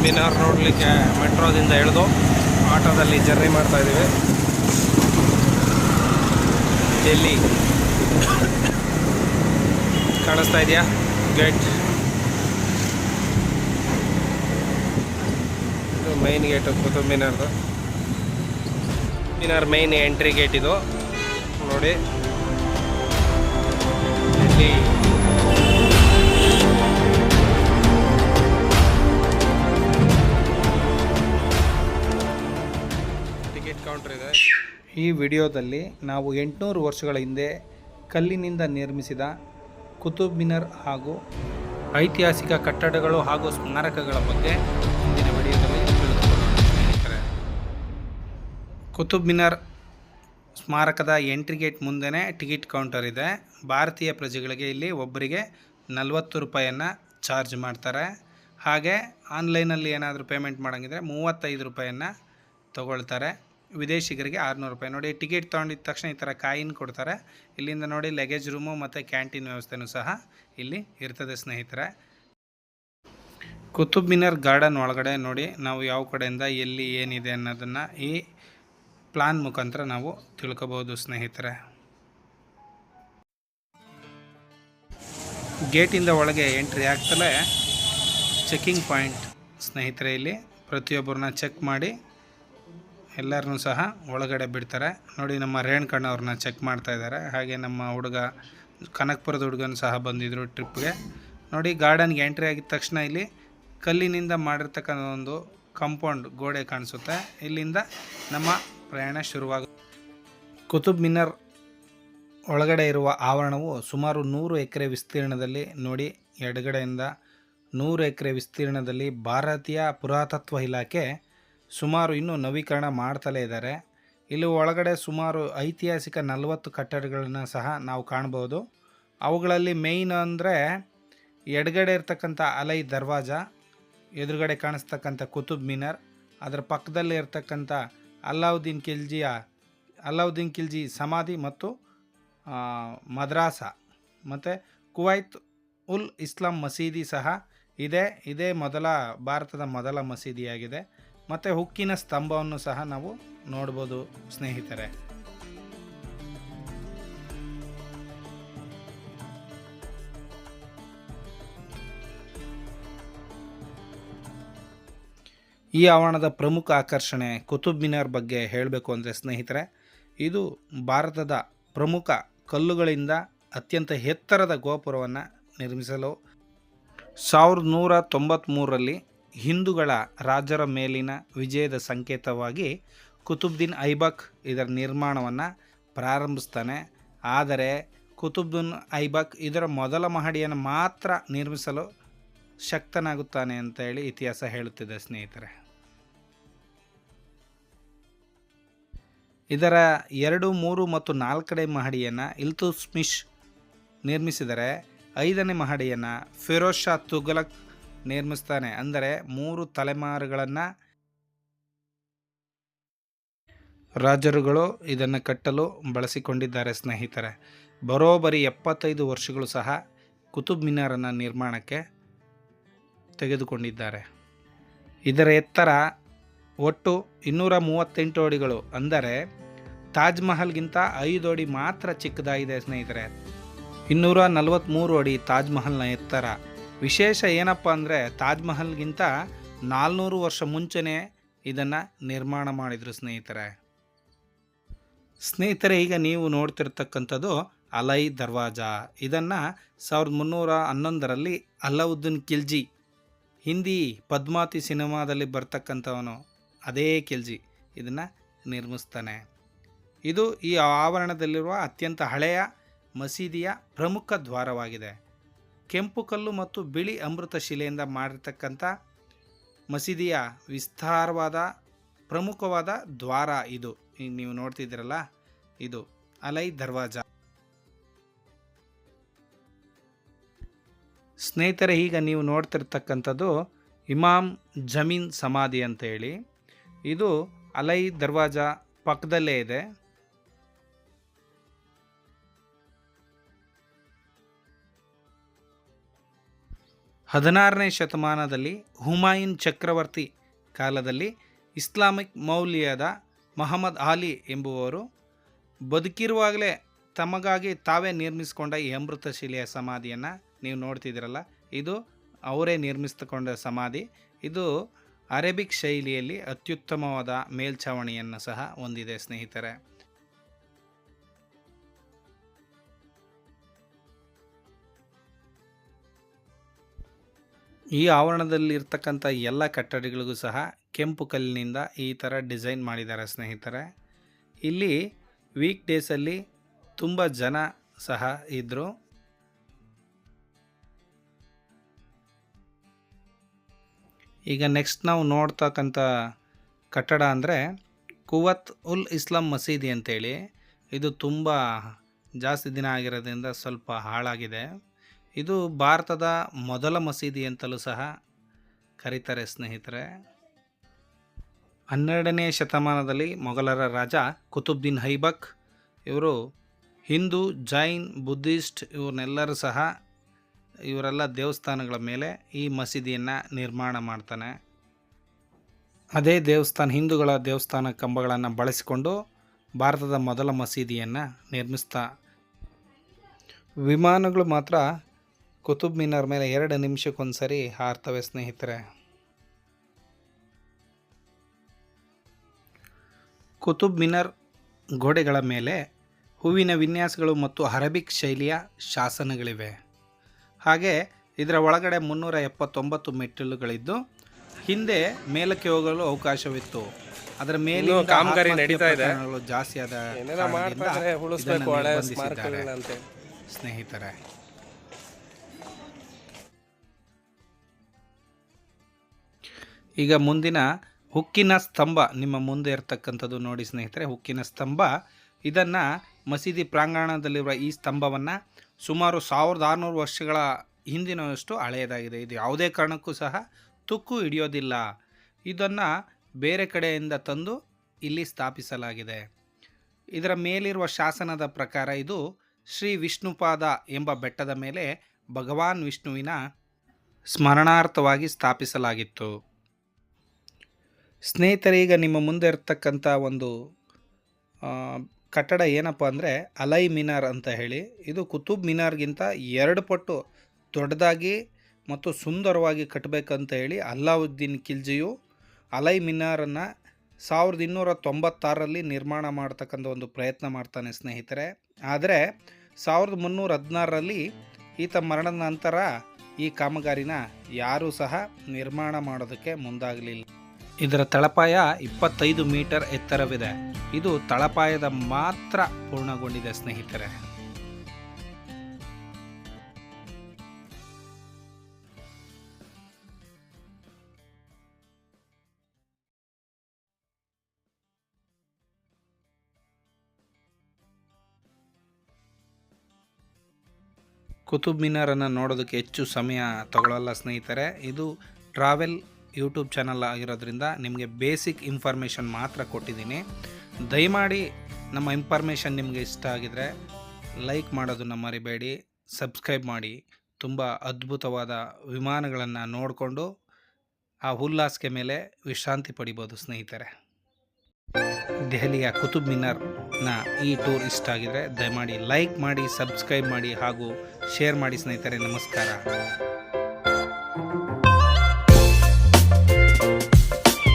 ಮಿನಾರ್ ನೋಡಲಿಕ್ಕೆ ಮೆಟ್ರೋದಿಂದ ಇಳಿದು ಆಟೋದಲ್ಲಿ ಜರ್ನಿ ಮಾಡ್ತಾ ಇದ್ದೀವಿ. ಡೆಲ್ಲಿ ಕಾಣಿಸ್ತಾ ಇದೆಯಾ ಗೇಟ್? ಇದು ಮೈನ್ ಗೇಟ್ ಕುತುಬ್ ಮಿನಾರ್ದು. ಮಿನಾರ್ ಮೈನ್ ಎಂಟ್ರಿ ಗೇಟ್ ಇದು ನೋಡಿ. ಡೆಲ್ಲಿ ಕೌಂಟರ್ ಇದೆ. ಈ ವಿಡಿಯೋದಲ್ಲಿ ನಾವು 800 ವರ್ಷಗಳ ಹಿಂದೆ ಕಲ್ಲಿನಿಂದ ನಿರ್ಮಿಸಿದ ಕುತುಬ್ ಮಿನಾರ್ ಹಾಗೂ ಐತಿಹಾಸಿಕ ಕಟ್ಟಡಗಳು ಹಾಗೂ ಸ್ಮಾರಕಗಳ ಬಗ್ಗೆ ಇಂದಿನ ವಿಡಿಯೋದಲ್ಲಿ ತಿಳಿದುಕೊಳ್ಳೋಣ. ಕುತುಬ್ ಮಿನಾರ್ ಸ್ಮಾರಕದ ಎಂಟ್ರಿ ಗೇಟ್ ಮುಂದೆನೇ ಟಿಕೆಟ್ ಕೌಂಟರ್ ಇದೆ. ಭಾರತೀಯ ಪ್ರಜೆಗಳಿಗೆ ಇಲ್ಲಿ ಒಬ್ಬರಿಗೆ 40 ರೂಪಾಯಿಯನ್ನು ಚಾರ್ಜ್ ಮಾಡ್ತಾರೆ. ಹಾಗೆ ಆನ್ಲೈನಲ್ಲಿ ಏನಾದರೂ ಪೇಮೆಂಟ್ ಮಾಡೋಂಗಿದ್ರೆ 35 ರೂಪಾಯಿಯನ್ನು ತೊಗೊಳ್ತಾರೆ. ವಿದೇಶಿಗರಿಗೆ 600 ರೂಪಾಯಿ. ನೋಡಿ, ಟಿಕೆಟ್ ತೊಗೊಂಡಿದ್ದ ತಕ್ಷಣ ಈ ಥರ ಕಾಯಿನ್ ಕೊಡ್ತಾರೆ. ಇಲ್ಲಿಂದ ನೋಡಿ ಲಗೇಜ್ ರೂಮು ಮತ್ತು ಕ್ಯಾಂಟೀನ್ ವ್ಯವಸ್ಥೆನೂ ಸಹ ಇಲ್ಲಿ ಇರ್ತದೆ ಸ್ನೇಹಿತರೆ. ಕುತುಬ್ ಮಿನಾರ್ ಗಾರ್ಡನ್ ಒಳಗಡೆ ನೋಡಿ ನಾವು ಯಾವ ಕಡೆಯಿಂದ ಎಲ್ಲಿ ಏನಿದೆ ಅನ್ನೋದನ್ನು ಈ ಪ್ಲಾನ್ ಮುಖಾಂತರ ನಾವು ತಿಳ್ಕೊಬೋದು ಸ್ನೇಹಿತರೆ. ಗೇಟಿಂದ ಒಳಗೆ ಎಂಟ್ರಿ ಆಗ್ತಲೇ ಚೆಕ್ಕಿಂಗ್ ಪಾಯಿಂಟ್ ಸ್ನೇಹಿತರೆ. ಇಲ್ಲಿ ಪ್ರತಿಯೊಬ್ಬರನ್ನ ಚೆಕ್ ಮಾಡಿ ಎಲ್ಲರನ್ನೂ ಸಹ ಒಳಗಡೆ ಬಿಡ್ತಾರೆ. ನೋಡಿ, ನಮ್ಮ ರೇಣುಕಣ್ಣವ್ರನ್ನ ಚೆಕ್ ಮಾಡ್ತಾ ಇದ್ದಾರೆ. ಹಾಗೆ ನಮ್ಮ ಹುಡುಗ ಕನಕಪುರದ ಹುಡುಗನೂ ಸಹ ಬಂದಿದ್ದರು ಟ್ರಿಪ್ಗೆ. ನೋಡಿ, ಗಾರ್ಡನ್ಗೆ ಎಂಟ್ರಿ ಆಗಿದ ತಕ್ಷಣ ಇಲ್ಲಿ ಕಲ್ಲಿನಿಂದ ಮಾಡಿರ್ತಕ್ಕಂಥ ಒಂದು ಕಾಂಪೌಂಡ್ ಗೋಡೆ ಕಾಣಿಸುತ್ತೆ. ಇಲ್ಲಿಂದ ನಮ್ಮ ಪ್ರಯಾಣ ಶುರುವಾಗುತ್ತೆ. ಕುತುಬ್ ಮಿನಾರ್ ಒಳಗಡೆ ಇರುವ ಆವರಣವು ಸುಮಾರು 100 ಎಕರೆ ವಿಸ್ತೀರ್ಣದಲ್ಲಿ ನೋಡಿ. ಎಡಗಡೆಯಿಂದ 100 ಎಕರೆ ವಿಸ್ತೀರ್ಣದಲ್ಲಿ ಭಾರತೀಯ ಪುರಾತತ್ವ ಇಲಾಖೆ ಸುಮಾರು ಇನ್ನೂ ನವೀಕರಣ ಮಾಡ್ತಲೇ ಇದ್ದಾರೆ. ಇಲ್ಲಿ ಒಳಗಡೆ ಸುಮಾರು ಐತಿಹಾಸಿಕ 40 ಕಟ್ಟಡಗಳನ್ನು ಸಹ ನಾವು ಕಾಣ್ಬೋದು. ಅವುಗಳಲ್ಲಿ ಮೇಯ್ನ್ ಅಂದರೆ ಎಡಗಡೆ ಇರ್ತಕ್ಕಂಥ ಅಲೈ ದರ್ವಾಜ, ಎದುರುಗಡೆ ಕಾಣಿಸ್ತಕ್ಕಂಥ ಕುತುಬ್ ಮಿನಾರ್, ಅದರ ಪಕ್ಕದಲ್ಲಿ ಇರ್ತಕ್ಕಂಥ ಅಲಾವುದ್ದೀನ್ ಖಿಲ್ಜಿ ಸಮಾಧಿ ಮತ್ತು ಮದ್ರಾಸ, ಮತ್ತು ಕುವೈತ್ ಉಲ್ ಇಸ್ಲಾಂ ಮಸೀದಿ ಸಹ ಇದೆ. ಇದೇ ಭಾರತದ ಮೊದಲ ಮಸೀದಿಯಾಗಿದೆ. ಮತ್ತು ಉಕ್ಕಿನ ಸ್ತಂಭವನ್ನು ಸಹ ನಾವು ನೋಡ್ಬೋದು ಸ್ನೇಹಿತರೆ. ಈ ಆವರಣದ ಪ್ರಮುಖ ಆಕರ್ಷಣೆ ಕುತುಬ್ ಮಿನಾರ್ ಬಗ್ಗೆ ಹೇಳಬೇಕು ಅಂದರೆ ಸ್ನೇಹಿತರೆ, ಇದು ಭಾರತದ ಪ್ರಮುಖ ಕಲ್ಲುಗಳಿಂದ ಅತ್ಯಂತ ಎತ್ತರದ ಗೋಪುರವನ್ನು ನಿರ್ಮಿಸಲು 1193ರಲ್ಲಿ ಹಿಂದೂಗಳ ರಾಜರ ಮೇಲಿನ ವಿಜಯದ ಸಂಕೇತವಾಗಿ ಕುತುಬ್ದೀನ್ ಐಬಕ್ ಇದರ ನಿರ್ಮಾಣವನ್ನು ಪ್ರಾರಂಭಿಸ್ತಾನೆ. ಆದರೆ ಕುತುಬ್ದೀನ್ ಐಬಕ್ ಇದರ ಮೊದಲ ಮಹಡಿಯನ್ನು ಮಾತ್ರ ನಿರ್ಮಿಸಲು ಶಕ್ತನಾಗುತ್ತಾನೆ ಅಂತ ಹೇಳಿ ಇತಿಹಾಸ ಹೇಳುತ್ತಿದೆ ಸ್ನೇಹಿತರೆ. ಇದರ 2, 3 ಮತ್ತು 4ನೇ ಮಹಡಿಯನ್ನು ಇಲ್ತುತ್ಮಿಶ್ ನಿರ್ಮಿಸಿದರೆ 5ನೇ ಮಹಡಿಯನ್ನು ಫಿರೋಜ್ ಶಾ ತುಘಲಕ್ ನಿರ್ಮಿಸ್ತಾನೆ. ಅಂದರೆ 3 ತಲೆಮಾರುಗಳನ್ನು ರಾಜರುಗಳು ಇದನ್ನು ಕಟ್ಟಲು ಬಳಸಿಕೊಂಡಿದ್ದಾರೆ ಸ್ನೇಹಿತರೆ. ಬರೋಬ್ಬರಿ 75 ವರ್ಷಗಳು ಸಹ ಕುತುಬ್ ಮಿನಾರನ್ನು ನಿರ್ಮಾಣಕ್ಕೆ ತೆಗೆದುಕೊಂಡಿದ್ದಾರೆ. ಇದರ ಎತ್ತರ ಒಟ್ಟು 238 ಅಡಿಗಳು. ಅಂದರೆ ತಾಜ್ ಮಹಲ್ಗಿಂತ 5 ಅಡಿ ಮಾತ್ರ ಚಿಕ್ಕದಾಗಿದೆ ಸ್ನೇಹಿತರೆ. 243 ಅಡಿ ತಾಜ್ ಮಹಲ್ನ ಎತ್ತರ. ವಿಶೇಷ ಏನಪ್ಪ ಅಂದರೆ ತಾಜ್ ಮಹಲ್ಗಿಂತ 400 ವರ್ಷ ಮುಂಚೆನೇ ಇದನ್ನು ನಿರ್ಮಾಣ ಮಾಡಿದರು ಸ್ನೇಹಿತರೆ. ಈಗ ನೀವು ನೋಡ್ತಿರ್ತಕ್ಕಂಥದ್ದು ಅಲೈ ದರ್ವಾಜಾ. ಇದನ್ನು 1311ರಲ್ಲಿ ಅಲಾವುದ್ದೀನ್ ಖಿಲ್ಜಿ, ಹಿಂದಿ ಪದ್ಮಾವತಿ ಸಿನಿಮಾದಲ್ಲಿ ಬರ್ತಕ್ಕಂಥವನು ಅದೇ ಖಿಲ್ಜಿ ಇದನ್ನು ನಿರ್ಮಿಸ್ತಾನೆ. ಇದು ಈ ಆವರಣದಲ್ಲಿರುವ ಅತ್ಯಂತ ಹಳೆಯ ಮಸೀದಿಯ ಪ್ರಮುಖ ದ್ವಾರವಾಗಿದೆ. ಕೆಂಪು ಕಲ್ಲು ಮತ್ತು ಬಿಳಿ ಅಮೃತ ಶಿಲೆಯಿಂದ ಮಾಡಿರ್ತಕ್ಕಂಥ ಮಸೀದಿಯ ವಿಸ್ತಾರವಾದ ಪ್ರಮುಖವಾದ ದ್ವಾರ ಇದು. ಈಗ ನೀವು ನೋಡ್ತಿದ್ದೀರಲ್ಲ, ಇದು ಅಲೈ ದರ್ವಾಜ. ಸ್ನೇಹಿತರೆ, ಈಗ ನೀವು ನೋಡ್ತಿರ್ತಕ್ಕಂಥದ್ದು ಇಮಾಮ್ ಜಮೀನ್ ಸಮಾಧಿ ಅಂತೇಳಿ. ಇದು ಅಲೈ ದರ್ವಾಜ ಪಕ್ಕದಲ್ಲೇ ಇದೆ. ಹದಿನಾರನೇ ಶತಮಾನದಲ್ಲಿ ಹುಮಾಯೂನ್ ಚಕ್ರವರ್ತಿ ಕಾಲದಲ್ಲಿ ಇಸ್ಲಾಮಿಕ್ ಮೌಲ್ಯದ ಮಹಮ್ಮದ್ ಆಲಿ ಎಂಬುವವರು ಬದುಕಿರುವಾಗಲೇ ತಮಗಾಗಿ ತಾವೇ ನಿರ್ಮಿಸಿಕೊಂಡ ಈ ಅಮೃತ ಶಿಲೆಯ ಸಮಾಧಿಯನ್ನು ನೀವು ನೋಡ್ತಿದ್ದೀರಲ್ಲ, ಇದು ಅವರೇ ನಿರ್ಮಿಸಿಕೊಂಡ ಸಮಾಧಿ. ಇದು ಅರೇಬಿಕ್ ಶೈಲಿಯಲ್ಲಿ ಅತ್ಯುತ್ತಮವಾದ ಮೇಲ್ಛಾವಣಿಯನ್ನು ಸಹ ಹೊಂದಿದೆ ಸ್ನೇಹಿತರೆ. ಈ ಆವರಣದಲ್ಲಿರ್ತಕ್ಕಂಥ ಎಲ್ಲ ಕಟ್ಟಡಗಳಿಗೂ ಸಹ ಕೆಂಪು ಕಲ್ಲಿನಿಂದ ಈ ಥರ ಡಿಸೈನ್ ಮಾಡಿದ್ದಾರೆ ಸ್ನೇಹಿತರೆ. ಇಲ್ಲಿ ವೀಕ್ ಡೇಸಲ್ಲಿ ತುಂಬ ಜನ ಸಹ ಇದ್ದರು. ಈಗ ನೆಕ್ಸ್ಟ್ ನಾವು ನೋಡ್ತಕ್ಕಂಥ ಕಟ್ಟಡ ಅಂದರೆ ಕುವತ್ ಉಲ್ ಇಸ್ಲಾಂ ಮಸೀದಿ ಅಂತೇಳಿ. ಇದು ತುಂಬ ಜಾಸ್ತಿ ದಿನ ಆಗಿರೋದ್ರಿಂದ ಸ್ವಲ್ಪ ಹಾಳಾಗಿದೆ. ಇದು ಭಾರತದ ಮೊದಲ ಮಸೀದಿ ಅಂತಲೂ ಸಹ ಕರೀತಾರೆ ಸ್ನೇಹಿತರೆ. 12ನೇ ಶತಮಾನದಲ್ಲಿ ಮೊಘಲರ ರಾಜ ಕುತುಬ್ದೀನ್ ಐಬಕ್ ಇವರು ಹಿಂದೂ, ಜೈನ್, ಬುದ್ಧಿಸ್ಟ್ ಇವರೆಲ್ಲರೂ ಸಹ ಇವರೆಲ್ಲ ದೇವಸ್ಥಾನಗಳ ಮೇಲೆ ಈ ಮಸೀದಿಯನ್ನು ನಿರ್ಮಾಣ ಮಾಡ್ತಾನೆ. ಅದೇ ದೇವಸ್ಥಾನ, ಹಿಂದೂಗಳ ದೇವಸ್ಥಾನ ಕಂಬಗಳನ್ನು ಬಳಸಿಕೊಂಡು ಭಾರತದ ಮೊದಲ ಮಸೀದಿಯನ್ನು ನಿರ್ಮಿಸ್ತಾ. ವಿಮಾನಗಳು ಮಾತ್ರ ಕುತುಬ್ ಮಿನಾರ್ ಮೇಲೆ 2 ನಿಮಿಷಕ್ಕೊಂದು ಸರಿ ಹಾರ್ತವೆ ಸ್ನೇಹಿತರೆ. ಕುತುಬ್ ಮಿನಾರ್ ಗೋಡೆಗಳ ಮೇಲೆ ಹೂವಿನ ವಿನ್ಯಾಸಗಳು ಮತ್ತು ಅರಬಿಕ್ ಶೈಲಿಯ ಶಾಸನಗಳಿವೆ. ಹಾಗೆ ಇದರ ಒಳಗಡೆ 379 ಮೆಟ್ಟಿಲುಗಳಿದ್ದು ಹಿಂದೆ ಮೇಲಕ್ಕೆ ಹೋಗಲು ಅವಕಾಶವಿತ್ತು. ಅದರ ಮೇಲೆ ಕಾಮಗಾರಿ ನಡೀತಾ ಇದೆ, ಜಾಸ್ತಿ ಆದ ಸ್ನೇಹಿತರೆ. ಈಗ ಮುಂದಿನ ಹುಕ್ಕಿನ ಸ್ತಂಭ ನಿಮ್ಮ ಮುಂದೆ ಇರತಕ್ಕಂಥದ್ದು ನೋಡಿ ಸ್ನೇಹಿತರೆ. ಹುಕ್ಕಿನ ಸ್ತಂಭ, ಇದನ್ನು ಮಸೀದಿ ಪ್ರಾಂಗಣದಲ್ಲಿರುವ ಈ ಸ್ತಂಭವನ್ನು ಸುಮಾರು 1600 ವರ್ಷಗಳ ಹಿಂದಿನಷ್ಟು ಹಳೆಯದಾಗಿದೆ. ಇದು ಯಾವುದೇ ಕಾರಣಕ್ಕೂ ಸಹ ತುಕ್ಕು ಹಿಡಿಯೋದಿಲ್ಲ. ಇದನ್ನು ಬೇರೆ ಕಡೆಯಿಂದ ತಂದು ಇಲ್ಲಿ ಸ್ಥಾಪಿಸಲಾಗಿದೆ. ಇದರ ಮೇಲಿರುವ ಶಾಸನದ ಪ್ರಕಾರ ಇದು ಶ್ರೀ ವಿಷ್ಣುಪಾದ ಎಂಬ ಬೆಟ್ಟದ ಮೇಲೆ ಭಗವಾನ್ ವಿಷ್ಣುವಿನ ಸ್ಮರಣಾರ್ಥವಾಗಿ ಸ್ಥಾಪಿಸಲಾಗಿತ್ತು. ಸ್ನೇಹಿತರೆ, ಈಗ ನಿಮ್ಮ ಮುಂದೆ ಇರತಕ್ಕಂಥ ಒಂದು ಕಟ್ಟಡ ಏನಪ್ಪ ಅಂದರೆ ಅಲೈ ಮಿನಾರ್ ಅಂತ ಹೇಳಿ. ಇದು ಕುತುಬ್ ಮಿನಾರ್ಗಿಂತ 2 ಪಟ್ಟು ದೊಡ್ಡದಾಗಿ ಮತ್ತು ಸುಂದರವಾಗಿ ಕಟ್ಟಬೇಕಂತ ಹೇಳಿ ಅಲ್ಲಾವುದ್ದೀನ್ ಖಿಲ್ಜಿಯು ಅಲೈ ಮಿನಾರನ್ನು 1296ರಲ್ಲಿ ನಿರ್ಮಾಣ ಮಾಡ್ತಕ್ಕಂಥ ಒಂದು ಪ್ರಯತ್ನ ಮಾಡ್ತಾನೆ ಸ್ನೇಹಿತರೆ. ಆದರೆ 1316ರಲ್ಲಿ ಈತ ಮರಣದ ನಂತರ ಈ ಕಾಮಗಾರಿನ ಯಾರೂ ಸಹ ನಿರ್ಮಾಣ ಮಾಡೋದಕ್ಕೆ ಮುಂದಾಗಲಿಲ್ಲ. ಇದರ ತಳಪಾಯ 25 ಮೀಟರ್ ಎತ್ತರವಿದೆ. ಇದು ತಳಪಾಯದ ಮಾತ್ರ ಪೂರ್ಣಗೊಂಡಿದೆ ಸ್ನೇಹಿತರೆ. ಕುತುಬ್ ಮಿನಾರನ್ನು ನೋಡೋದಕ್ಕೆ ಹೆಚ್ಚು ಸಮಯ ತಗೊಳ್ಳಲ್ಲ ಸ್ನೇಹಿತರೆ. ಇದು ಟ್ರಾವೆಲ್ ಯೂಟ್ಯೂಬ್ ಚಾನಲ್ ಆಗಿರೋದ್ರಿಂದ ನಿಮಗೆ ಬೇಸಿಕ್ ಇನ್ಫಾರ್ಮೇಷನ್ ಮಾತ್ರ ಕೊಟ್ಟಿದ್ದೀನಿ. ದಯಮಾಡಿ ನಮ್ಮ ಇನ್ಫಾರ್ಮೇಷನ್ ನಿಮಗೆ ಇಷ್ಟ ಆಗಿದರೆ ಲೈಕ್ ಮಾಡೋದನ್ನು ಮರಿಬೇಡಿ, ಸಬ್ಸ್ಕ್ರೈಬ್ ಮಾಡಿ. ತುಂಬ ಅದ್ಭುತವಾದ ವಿಮಾನಗಳನ್ನು ನೋಡಿಕೊಂಡು ಆ ಉಲ್ಲಾಸಕ್ಕೆ ಮೇಲೆ ವಿಶ್ರಾಂತಿ ಪಡಿಬೋದು ಸ್ನೇಹಿತರೆ. ದೆಹಲಿಯ ಕುತುಬ್ ಮಿನಾರ್ನ ಈ ಟೂರ್ ಇಷ್ಟ ಆಗಿದರೆ ದಯಮಾಡಿ ಲೈಕ್ ಮಾಡಿ, ಸಬ್ಸ್ಕ್ರೈಬ್ ಮಾಡಿ ಹಾಗೂ ಶೇರ್ ಮಾಡಿ ಸ್ನೇಹಿತರೆ. ನಮಸ್ಕಾರ.